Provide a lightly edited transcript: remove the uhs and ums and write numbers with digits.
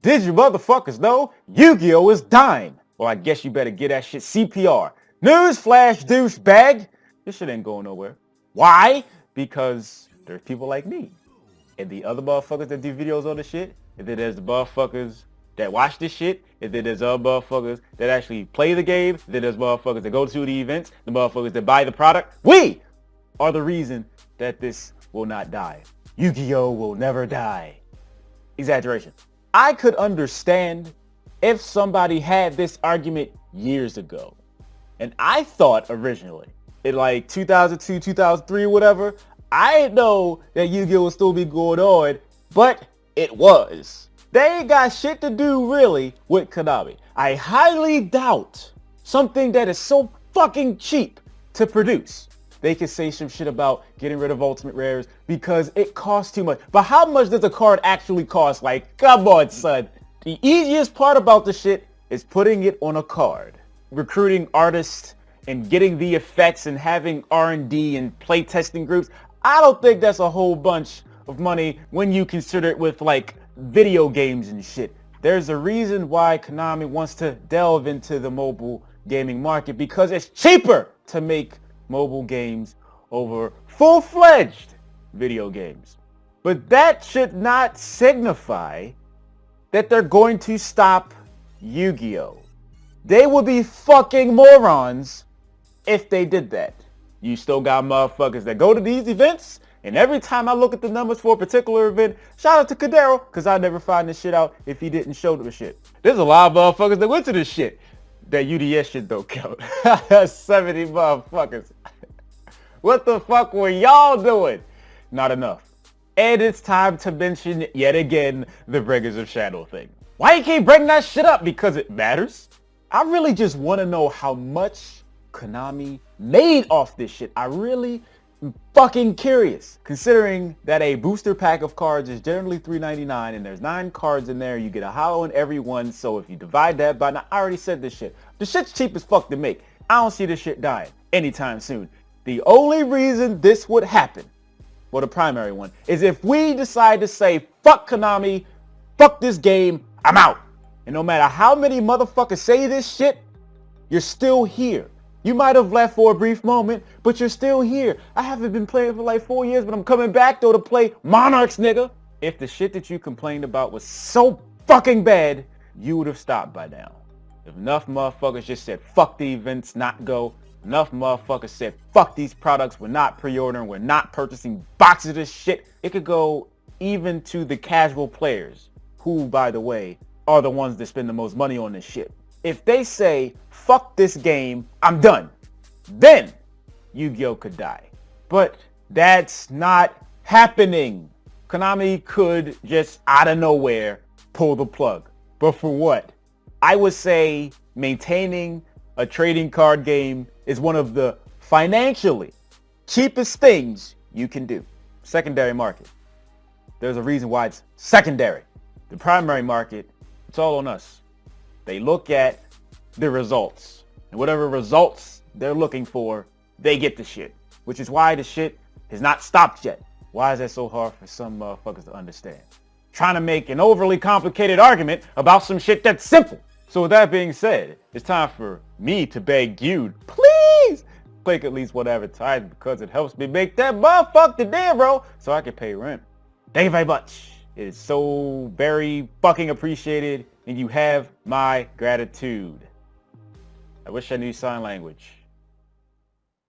Did you motherfuckers know Yu-Gi-Oh is dying? Well, I guess you better get that shit CPR. Newsflash, douchebag. This shit ain't going nowhere. Why? Because there's people like me and the other motherfuckers that do videos on this shit. And then there's the motherfuckers that watch this shit. And then there's other motherfuckers that actually play the game. And then there's motherfuckers that go to the events. The motherfuckers that buy the product. We are the reason that this will not die. Yu-Gi-Oh will never die. Exaggeration. I could understand if somebody had this argument years ago. And I thought originally, in like 2002, 2003 or whatever, I didn't know that Yu-Gi-Oh would still be going on, but it was. They ain't got shit to do really with Konami. I highly doubt something that is so fucking cheap to produce. They could say some shit about getting rid of Ultimate Rares because it costs too much. But how much does a card actually cost? Like, come on, son. The easiest part about the shit is putting it on a card. Recruiting artists and getting the effects and having R&D and playtesting groups. I don't think that's a whole bunch of money when you consider it with like video games and shit. There's a reason why Konami wants to delve into the mobile gaming market because it's cheaper to make mobile games over full-fledged video games. But that should not signify that they're going to stop Yu-Gi-Oh. They would be fucking morons if they did that. You still got motherfuckers that go to these events, and every time I look at the numbers for a particular event, shout out to DINERO, because I'd never find this shit out if he didn't show the shit. There's a lot of motherfuckers that went to this shit. That UDS shit don't count. 70 motherfuckers. What the fuck were y'all doing? Not enough. And it's time to mention yet again the Bringers of Shadow thing. Why you keep bringing that shit up? Because it matters? I really just want to know how much Konami made off this shit. I really am fucking curious. Considering that a booster pack of cards is generally $3.99 and there's 9 cards in there, you get a holo in every one. So if you divide that by, now I already said this shit. The shit's cheap as fuck to make. I don't see this shit dying anytime soon. The only reason this would happen, well, the primary one, is if we decide to say, fuck Konami, fuck this game, I'm out. And no matter how many motherfuckers say this shit, you're still here. You might have left for a brief moment, but you're still here. I haven't been playing for like 4 years, but I'm coming back though to play Monarchs, nigga. If the shit that you complained about was so fucking bad, you would have stopped by now. If enough motherfuckers just said, fuck the events, not go. Enough motherfuckers said, fuck these products, we're not pre-ordering, we're not purchasing boxes of this shit. It could go even to the casual players, who, by the way, are the ones that spend the most money on this shit. If they say, fuck this game, I'm done, then Yu-Gi-Oh could die. But that's not happening. Konami could just out of nowhere pull the plug. But for what? I would say maintaining a trading card game is one of the financially cheapest things you can do. Secondary market. There's a reason why it's secondary. The primary market, it's all on us. They look at the results. And whatever results they're looking for, they get the shit. Which is why the shit has not stopped yet. Why is that so hard for some motherfuckers to understand? Trying to make an overly complicated argument about some shit that's simple. So with that being said, it's time for me to beg you, please click at least one advertisement because it helps me make that motherfucker DINERO so I can pay rent. Thank you very much. It is so very fucking appreciated and you have my gratitude. I wish I knew sign language.